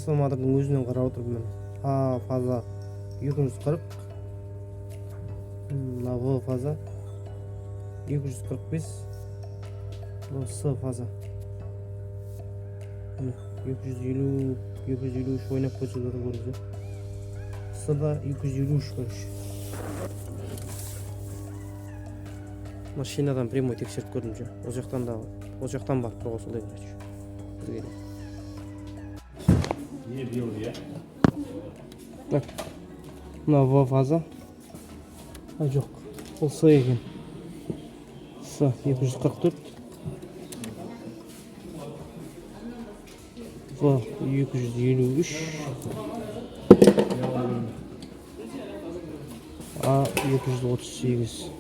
трансформатордың өзінен қарап отырмын мен. А фаза 240, мына В фаза 245, мына С фаза 250, 253 ойнап көрсетіп отыр көрдіңіз. С-да 253 короче. Машинадан прямой тексеріп көрдім же. Ол жақтан барып тұруға солай короче. Бізге де. Не белый, я? Так, мына В фаза. Жоқ, ол С екен. С 244. В 253. А 238.